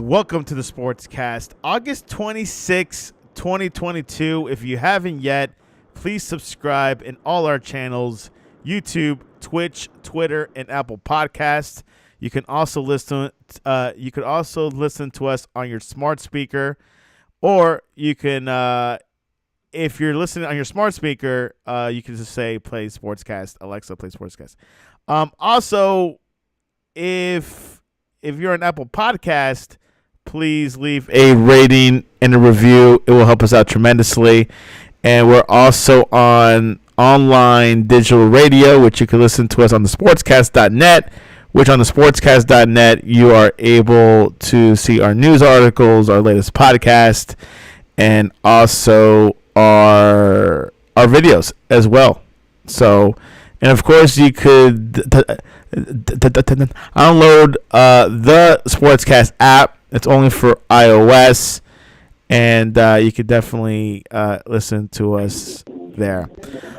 Welcome to the Sportscast, August 26, 2022. If you haven't yet, please subscribe in all our channels, YouTube, Twitch, Twitter, and Apple Podcasts. You can also listen to us on your smart speaker, or you can, if you're listening on your smart speaker, you can just say play Sportscast. Alexa, play Sportscast. Also, if you're an Apple Podcast, please leave a rating and a review. It will help us out tremendously. And we're also on online digital radio, which you can listen to us on the sportscast.net, which on the sportscast.net you are able to see our news articles, our latest podcast, and also our videos as well. So, and of course you could download the Sportscast app. It's only for iOS, and you could definitely listen to us there.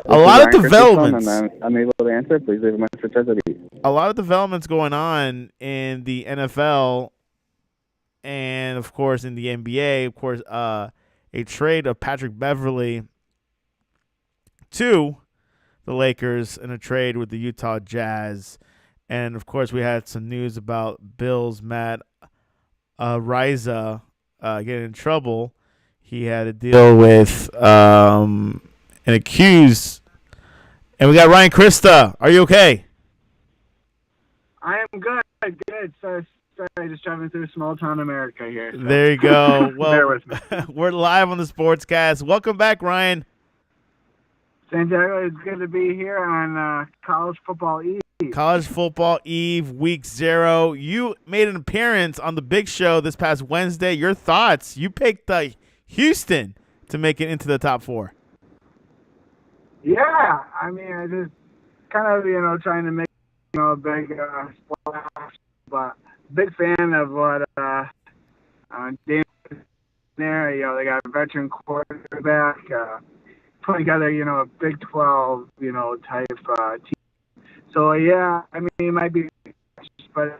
A lot of developments. I'm able to answer. Please leave a message as it is. A lot of developments going on in the NFL, and of course in the NBA. Of course, a trade of Patrick Beverley to the Lakers in a trade with the Utah Jazz. And, of course, we had some news about Bills' Matt Araiza getting in trouble. He had to deal with an accused. And we got Ryan Krista. Are you okay? I am good. Sorry, just driving through small-town America here. So. There you go. Well, bear with me. We're live on the Sportscast. Welcome back, Ryan. Santiago, it's good to be here on College Football Eve. College Football Eve, Week 0. You made an appearance on the Big Show this past Wednesday. Your thoughts? You picked Houston to make it into the top 4. Yeah, I mean, I just kind of, trying to make, a big splash, but big fan of what Dan there. They got a veteran quarterback, putting together, a Big 12, type team. So, yeah, I mean, it might be, but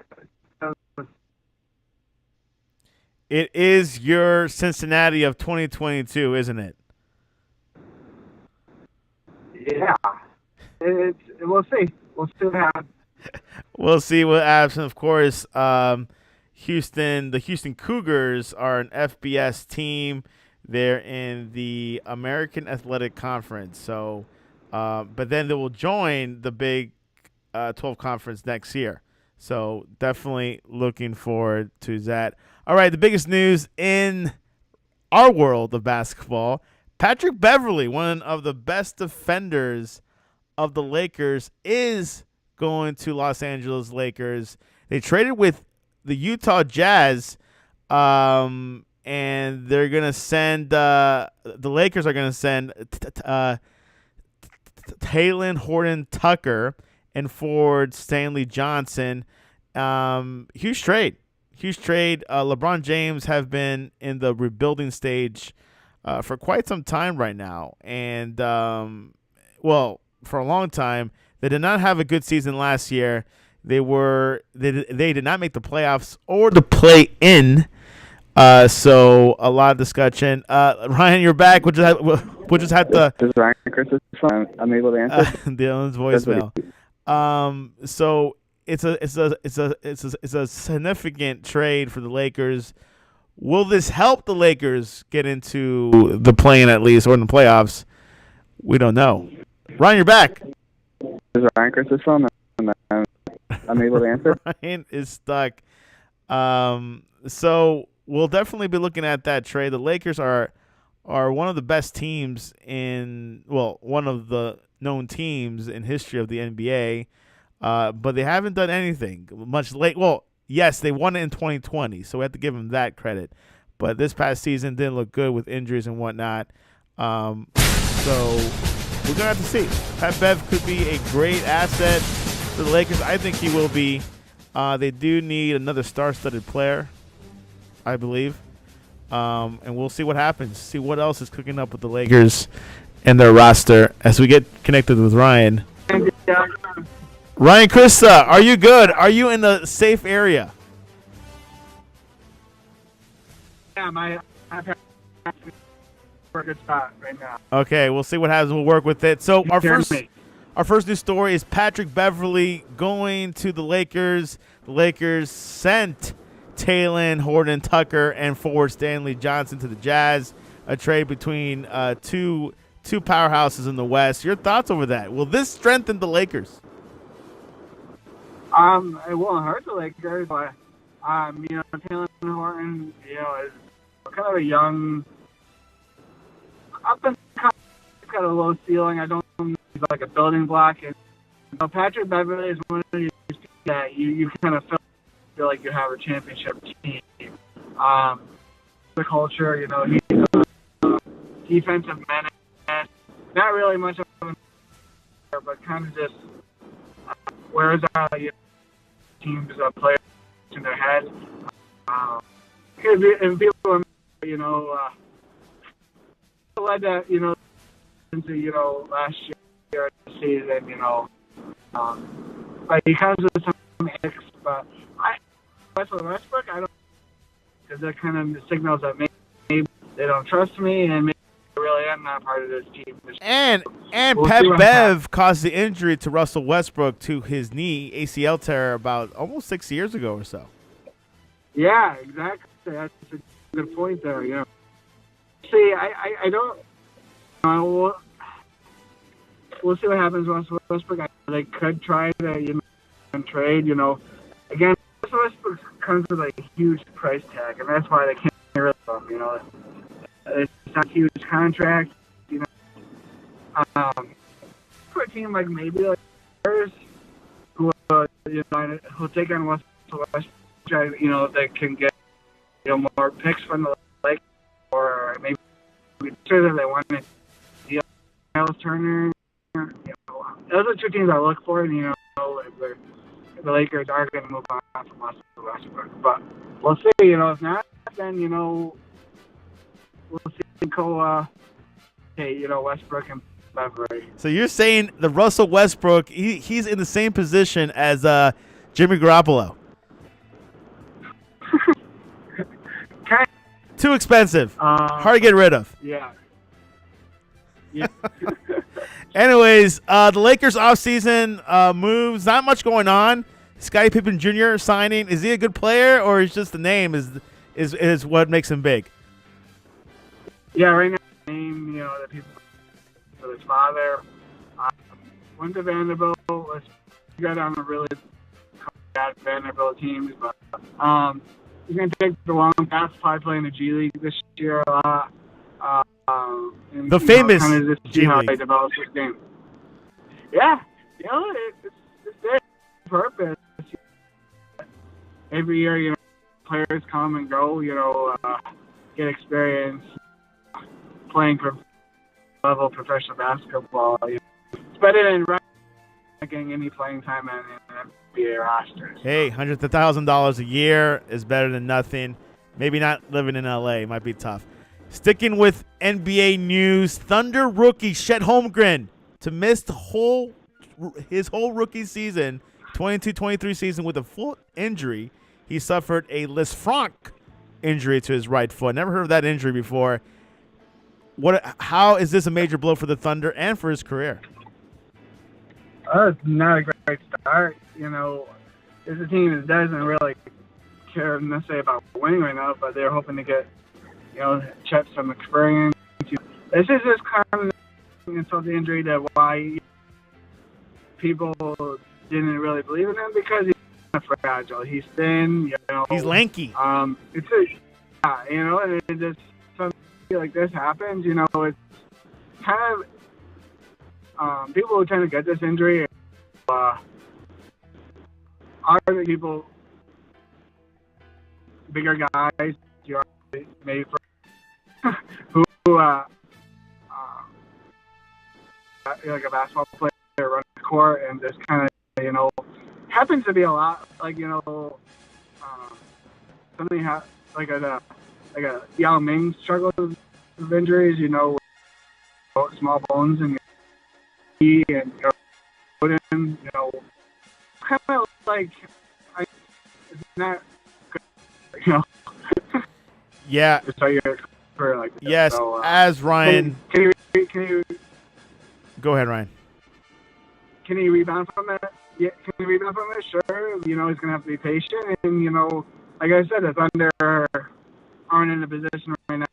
it is your Cincinnati of 2022, isn't it? Yeah. We'll see. We'll see what happens. We'll see what happens. Of course, the Houston Cougars are an FBS team. They're in the American Athletic Conference. So, but then they will join the Big 12 Conference next year. So definitely looking forward to that. All right, the biggest news in our world of basketball, Patrick Beverley, one of the best defenders of the Lakers, is going to Los Angeles Lakers. They traded with the Utah Jazz, and they're going to send the Lakers are going to send Talen Horton-Tucker and forward Stanley Johnson. Huge trade. LeBron James have been in the rebuilding stage for quite some time right now. And, for a long time. They did not have a good season last year. They did not make the playoffs or the play-in. So a lot of discussion. Ryan, you're back. We'll just have to. This is Ryan Chris. I'm able to answer. Dylan's voicemail. So it's a significant trade for the Lakers. Will this help the Lakers get into the play-in at least or in the playoffs? We don't know. Ryan, you're back. This is Ryan Chris's phone. I'm able to answer. Ryan is stuck. So we'll definitely be looking at that trade. The Lakers are one of the best teams one of the known teams in history of the NBA, but they haven't done anything much late. Well, yes, they won it in 2020, so we have to give them that credit. But this past season didn't look good with injuries and whatnot. So we're going to have to see. PatBev could be a great asset for the Lakers. I think he will be. They do need another star-studded player, I believe. And we'll see what happens. See what else is cooking up with the Lakers and their roster as we get connected with Ryan. Ryan Krista, are you good? Are you in the safe area? Yeah, my for a good spot right now. Okay, we'll see what happens. We'll work with it. So our Hear first me. news story is Patrick Beverley going to the Lakers. The Lakers sent Talen Horton-Tucker and forward Stanley Johnson to the Jazz. A trade between two powerhouses in the West. Your thoughts over that? Will this strengthen the Lakers? It won't hurt the Lakers, but Talen Horton, is kind of a young, up and coming. He's got a low ceiling. I don't know if he's like a building block. And Patrick Beverley is one of these people that you kind of feel like you have a championship team. The culture, he's a defensive menace. Not really much of a but kind of just wears out teams players in their head. And people, led that, into, last year season, but he comes with some icks, but Westbrook, I don't, because that kind of signals that maybe they don't trust me, and maybe I really am not part of this team. And We'll PatBev caused the injury to Russell Westbrook to his knee ACL tear about almost 6 years ago or so. Yeah, exactly. That's a good point there. See, I don't. We'll see what happens with Westbrook. They could try to trade. Again, Westbrook comes with a huge price tag, and that's why they can't get rid of him. It's not a huge contract. For a team like maybe like Bears, who who'll take on Westbrook, if they can get more picks from the Lakers, or maybe sure that they want to Miles Turner. Those are two teams I look for, and the Lakers are going to move on from Westbrook. But we'll see. If not, then we'll see. Westbrook and Beverley. So you're saying the Russell Westbrook, he's in the same position as Jimmy Garoppolo. Too expensive. Hard to get rid of. Yeah. Anyways, the Lakers offseason moves. Not much going on. Scottie Pippen Jr. signing. Is he a good player, or is just the name is what makes him big? Yeah, right now the name, that people for his father. Went to Vanderbilt. Let's got on a really bad Vanderbilt teams, but he's going to take the long path, probably playing the G League this year a lot. And, the famous kind of just G see how League. he develops his game. Yeah, it's their purpose. Every year, players come and go, get experience playing level professional basketball. It's better than getting any playing time in an NBA roster. Hey, $100,000 a year is better than nothing. Maybe not living in LA. Might be tough. Sticking with NBA news, Thunder rookie Chet Holmgren to miss his whole rookie season, 22-23 season, with a foot injury. He suffered a Lisfranc injury to his right foot. Never heard of that injury before. How is this a major blow for the Thunder and for his career? It's not a great start. It's a team that doesn't really care necessarily about winning right now, but they're hoping to get, Chet some experience. This is just kind of insult the injury that why people didn't really believe in him, because he's kind of fragile. He's thin, He's lanky. And it just something like this happens. It's kind of people who tend to get this injury are the people, bigger guys, maybe who like a basketball player running the court, and just kind of happens to be a lot like something like a Yao Ming struggles with injuries, small bones and kind of like it's not good, Yeah. to start your career like this. Yes, So, as Ryan. Can you Go ahead, Ryan. Can he rebound from it? Yeah, can he rebound from it? Sure. He's going to have to be patient. And, like I said, the Thunder aren't in a position right now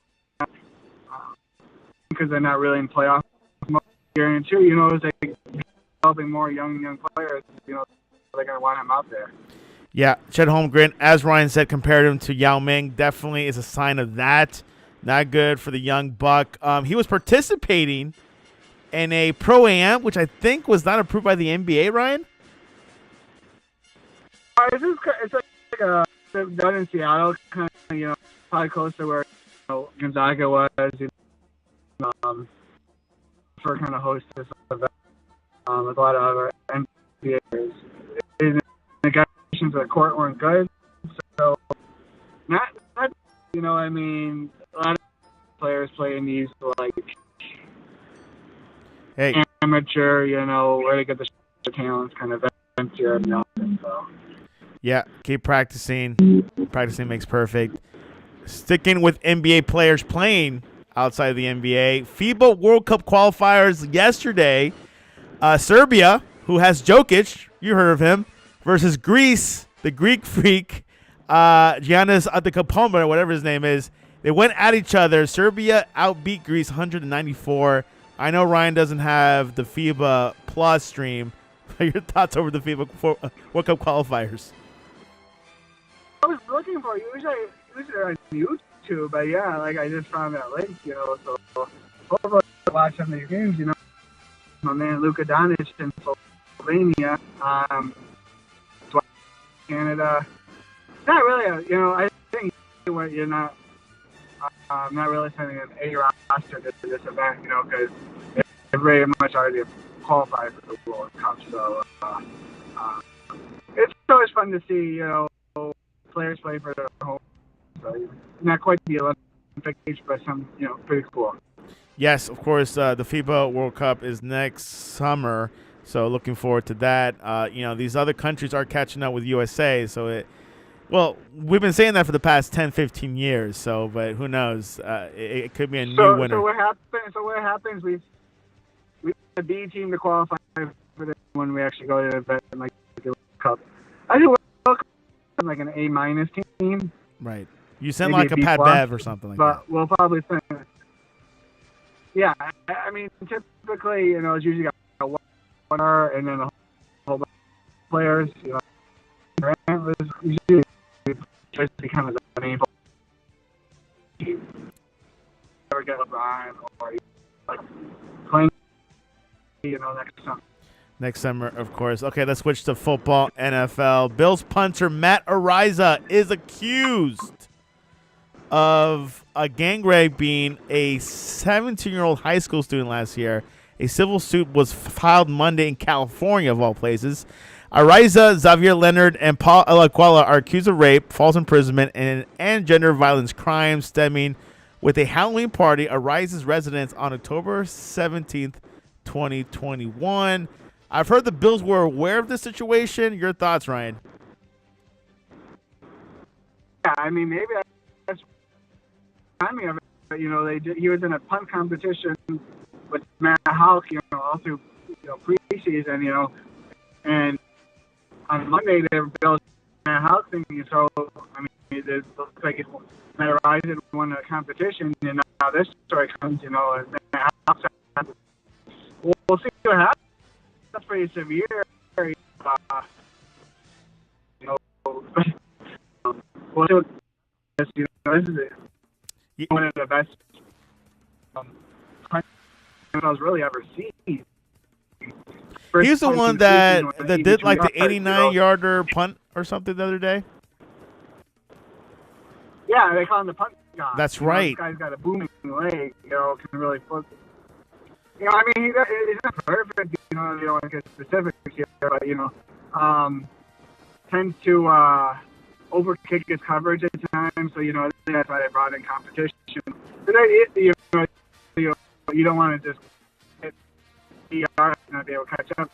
because they're not really in playoff mode year and two. It's like developing more young players. They're going to want him out there. Yeah, Chet Holmgren, as Ryan said, compared him to Yao Ming, definitely is a sign of that. Not good for the young buck. He was participating in a Pro-Am, which I think was not approved by the NBA, Ryan? It's like done in Seattle, kind of, probably close to where Gonzaga was, for kind of host this event with a lot of other NBA players. The negotiations of the court weren't good, so not a lot of players play in these like amateur, where they get the talents kind of events here. So. Yeah, keep practicing. Practicing makes perfect. Sticking with NBA players playing outside of the NBA, FIBA World Cup qualifiers yesterday. Serbia, who has Jokic, you heard of him, versus Greece, the Greek freak, Giannis Antetokounmpo, or whatever his name is. They went at each other. Serbia outbeat Greece 194. I know Ryan doesn't have the FIBA Plus stream. Your thoughts over the FIBA World Cup qualifiers? I was looking for usually on YouTube, but yeah, like I just found that link, so hopefully I'll watch some of these games, My man Luka Doncic in Slovenia, Canada. Not really, I think you're not. I'm not really sending an A roster to this event, because they're very much already qualified for the World Cup. So it's always fun to see, players play for their home. So not quite the Olympic age, but some, pretty cool. Yes, of course. The FIBA World Cup is next summer, so looking forward to that. These other countries are catching up with USA, so we've been saying that for the past 10, 15 years. So, but who knows? It could be a new winner. So what happens? We the B team to qualify for this when we actually go to the event like the World Cup. I think we'll like an A- team. Right. You send Maybe like a PatBev or something like that. But we'll probably send. Yeah, I mean, typically, it's usually got a winner and then a whole bunch of players. It was usually just kind of unable to ever get LeBron or like playing, Next summer, of course. Okay, let's switch to football, NFL. Bills punter Matt Araiza is accused of a gang raping a 17-year-old high school student last year. A civil suit was filed Monday in California, of all places. Araiza, Xavier Leonard, and Paul Alaquala are accused of rape, false imprisonment, and gender violence crimes stemming with a Halloween party at Araiza's residence on October 17th, 2021. I've heard the Bills were aware of this situation. Your thoughts, Ryan? Yeah, I mean, maybe that's timing of it. But, he was in a punt competition with Matt Houck, all through, preseason, and on Monday they were Bills Matt Houck thing. So, I mean, it looks like Matt Araiza won the competition, and now this story comes, and Matt Houck. We'll see what happens. That's pretty severe. We'll see what this is one of the best I've really ever seen. He's the one that did like the 89-yarder punt or something the other day. Yeah, they call him the punt guy. That's right. This guy's got a booming leg. Can really flip. I mean, he's not perfect. You don't want to get specific here, but tends to overkick his coverage at times. So that's why they brought in competition. But you don't want to just hit PR and not be able to catch up.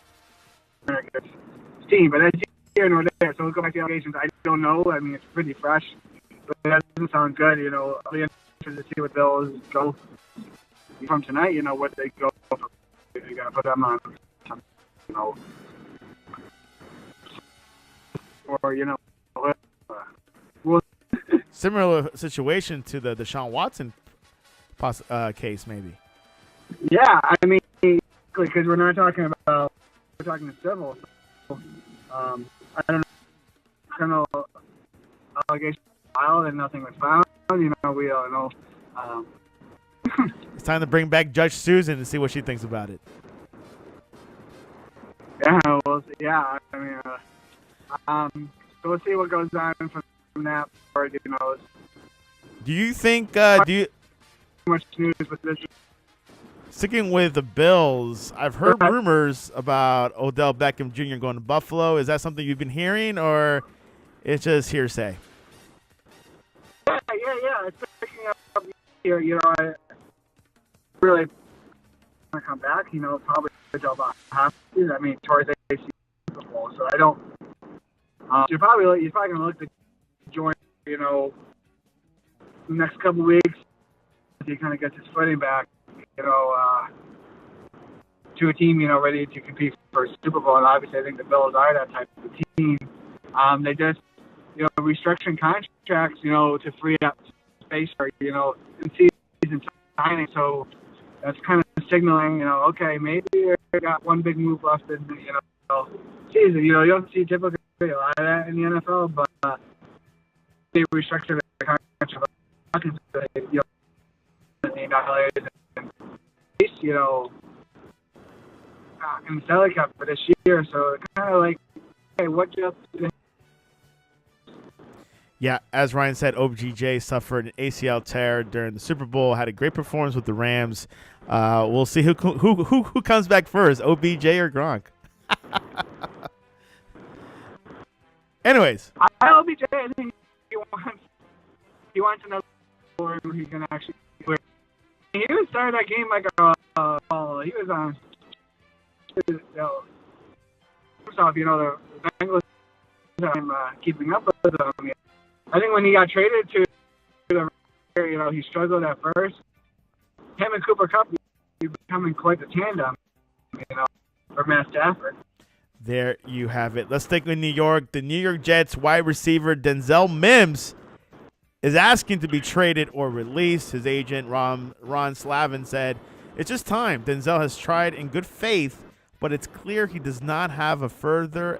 Team, but that's here nor there. So we'll go back to the allegations. I don't know. I mean, it's pretty fresh, but that's doesn't sound good. I'll be interested to see what Bills go from tonight. What they go for. You got to put them on. Or Similar situation to the Deshaun Watson case, maybe. Yeah, I mean, because we're talking civil. So, I don't know. Criminal allegation filed and nothing was found. We don't know. It's time to bring back Judge Susan and see what she thinks about it. Yeah, yeah. I mean, so we'll see what goes on from that part. Do you think? Much news with this. Sticking with the Bills, I've heard rumors about Odell Beckham Jr. going to Buffalo. Is that something you've been hearing, or it's just hearsay? Yeah. It's picking up here. I really want to come back. Probably about half. I mean, towards the football. So I don't. He's probably going to look to join. The next couple weeks, as he kind of gets his footing back. To a team, ready to compete for a Super Bowl. And obviously, I think the Bills are that type of team. They just, restructuring contracts, to free up space for, in season signing. So that's kind of signaling, okay, maybe we got one big move left in the, season. You don't see typically a lot of that in the NFL, but they restructured the contract. In the Stanley Cup for this year, so it's kind of like, hey, what just? Yeah, as Ryan said, OBJ suffered an ACL tear during the Super Bowl. Had a great performance with the Rams. We'll see who comes back first, OBJ or Gronk. Anyways, OBJ, I think he wants another where he can actually. He even started that game like he was on. First off, the Bengals. I'm keeping up with them. I think when he got traded to the, he struggled at first. Him and Cooper Kupp becoming quite the tandem, for Matt Stafford. There you have it. Let's stick with New York. The New York Jets wide receiver Denzel Mims is asking to be traded or released. His agent, Ron Slavin, said, "It's just time. Denzel has tried in good faith, but it's clear he does not have a future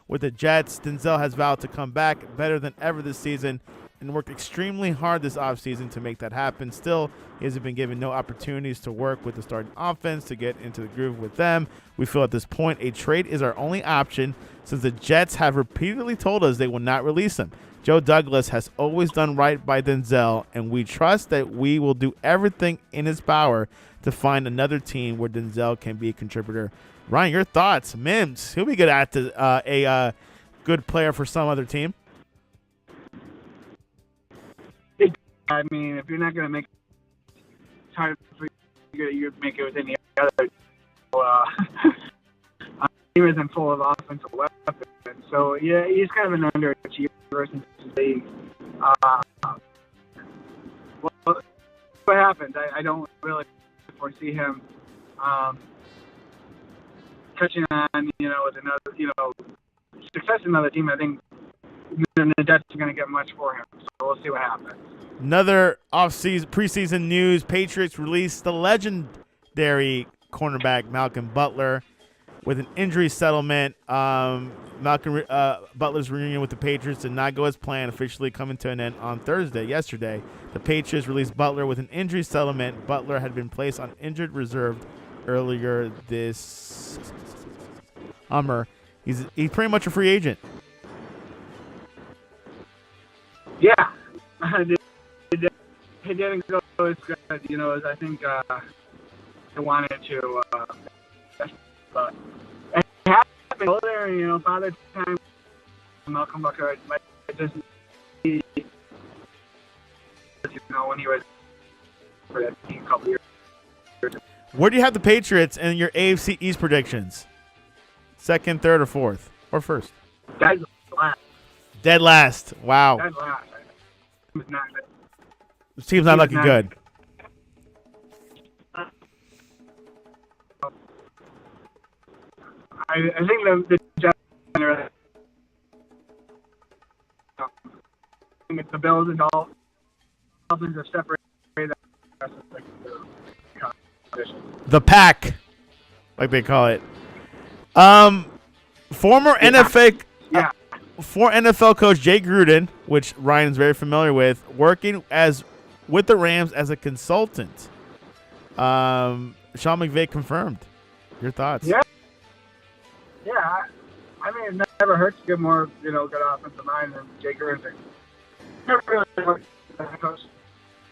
with the Jets. Denzel has vowed to come back better than ever this season and worked extremely hard this offseason to make that happen. Still, he hasn't been given no opportunities to work with the starting offense to get into the groove with them. We feel at this point a trade is our only option since the Jets have repeatedly told us they will not release him. Joe Douglas has always done right by Denzel, and we trust that we will do everything in his power to find another team where Denzel can be a contributor." Ryan, your thoughts? Mims, he'll be good at a good player for some other team. I mean, if you're not going to make it, it's hard for you to make it with any other. Team isn't full of offensive weapons. So, yeah, he's kind of an underachiever since the league. What happens? I don't really foresee him touching on, with another, success in another team. I think the Jets are going to get much for him. So we'll see what happens. Another preseason news: Patriots released the legendary cornerback Malcolm Butler with an injury settlement. Malcolm Butler's reunion with the Patriots did not go as planned, officially coming to an end on yesterday. The Patriots released Butler with an injury settlement. Butler had been placed on injured reserve earlier this summer. He's pretty much a free agent. Yeah. He didn't go as good, as I think he wanted to. But it happened there, Father Time, Malcolm Butler, just, when he was for that team a couple years. Where do you have the Patriots in your AFC East predictions? Second, third, or fourth? Or first? Dead last. Dead last. Wow. Dead last. is not good. This team's not looking good. I think the Jets are the Bills and Dolphins have separated the rest of the competition. The pack, like they call it. Former NFL coach Jay Gruden, which Ryan's very familiar with, working with the Rams as a consultant. Sean McVay confirmed. Your thoughts? Yeah. Yeah. I mean, it never hurts to get more, good offensive mind than Jay Gruden. Never really worked as a coach.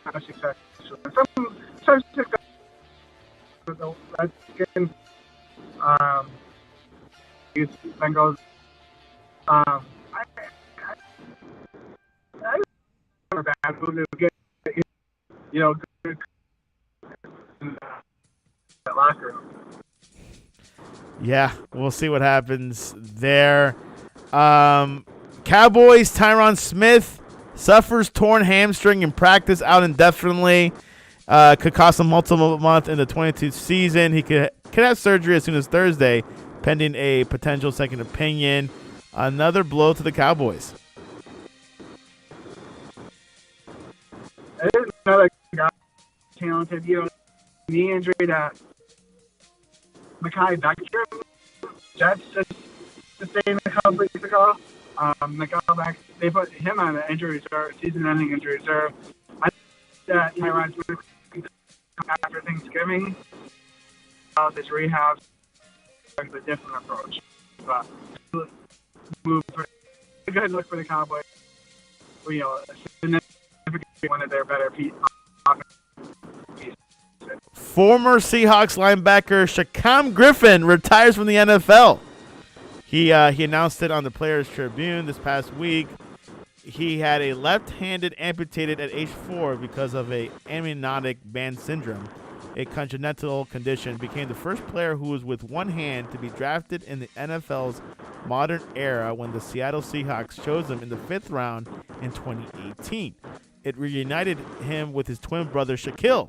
Have success. Some success with the Redskins. Bengals. I never bad move to get, good in that locker room. Yeah, we'll see what happens there. Cowboys, Tyron Smith suffers torn hamstring in practice, out indefinitely. Could cost him multiple months in the 22 season. He could have surgery as soon as Thursday, pending a potential second opinion. Another blow to the Cowboys. There's another guy, talented, knee injury that Mekhi Becton Jets just sustained a couple weeks ago. They put him on an injury reserve, season-ending injury reserve. I think that Tyron Smith after Thanksgiving, this rehab is a different approach. But move for a good look for the Cowboys. Significantly one of their better pieces. Former Seahawks linebacker Shaquem Griffin retires from the NFL. He announced it on the Players Tribune this past week. He had a left-handed amputated at age 4 because of a amniotic band syndrome, a congenital condition. Became the first player who was with one hand to be drafted in the NFL's modern era when the Seattle Seahawks chose him in the 5th round in 2018. It reunited him with his twin brother Shaquille.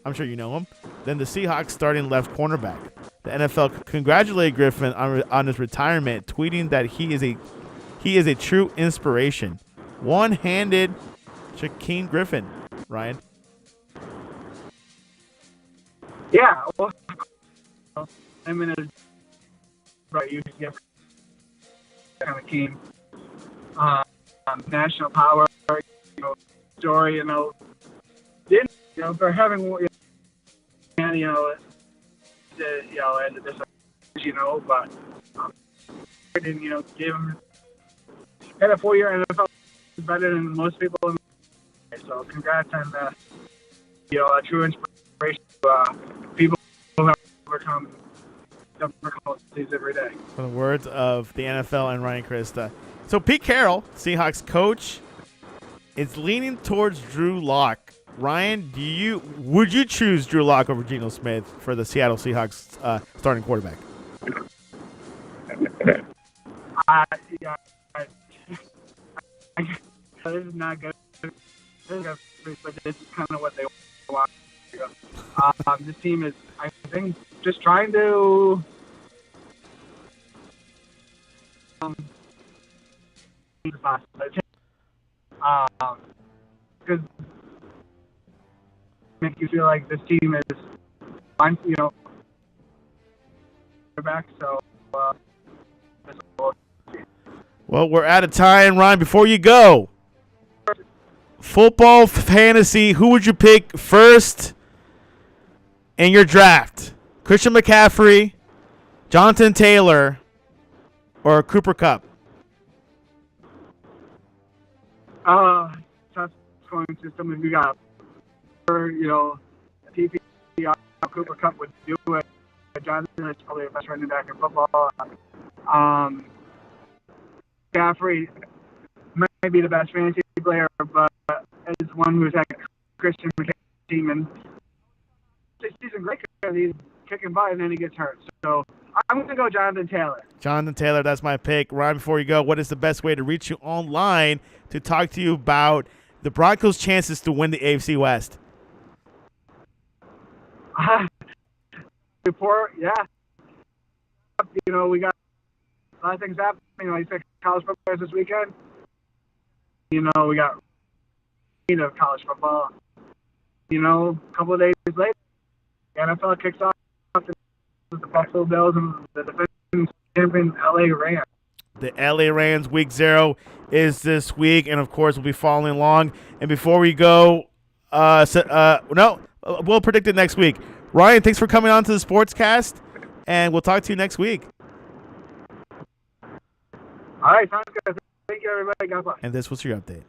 I'm sure you know him. Then the Seahawks starting left cornerback. The NFL congratulated Griffin on his retirement, tweeting that he is a true inspiration. One-handed Shaquem Griffin. Ryan? Yeah. Well, I mean, right, you get kind of team. National power, story, for having, but didn't, gave him had a 4-year NFL better than most people. So congrats on a true inspiration to people who have overcome difficulties every day. From the words of the NFL and Ryan Krista. So Pete Carroll, Seahawks coach, is leaning towards Drew Lock. Ryan, would you choose Drew Lock over Geno Smith for the Seattle Seahawks starting quarterback? This is not good. But this is kind of what they want. This team is, I think, just trying to because make you feel like this team is fine, back. So, well, we're out of time, Ryan. Before you go, football fantasy, who would you pick first in your draft? Christian McCaffrey, Jonathan Taylor, or Cooper Kupp? Tough going to some of you got, TP, Cooper Kupp would do it. Jonathan is probably the best running back in football. McCaffrey might be the best fantasy player, but is one who's had Christian McCaffrey team, and this season great because he's kicking butt and then he gets hurt. So I'm going to go Jonathan Taylor. Jonathan Taylor, that's my pick. Ryan, before you go, what is the best way to reach you online to talk to you about the Broncos' chances to win the AFC West. Report, yeah. You know, we got a lot of things happening. You know, you said college football this weekend. You know, we got of college football. You know, a couple of days later, the NFL kicks off with the Buffalo Bills and the defending champion LA Rams. The LA Rams week 0 is this week, and of course we'll be following along. And before we go, we'll predict it next week. Ryan, thanks for coming on to the Sportscast, and we'll talk to you next week. All right, sounds good. Thank you, everybody. God bless. And this was your update.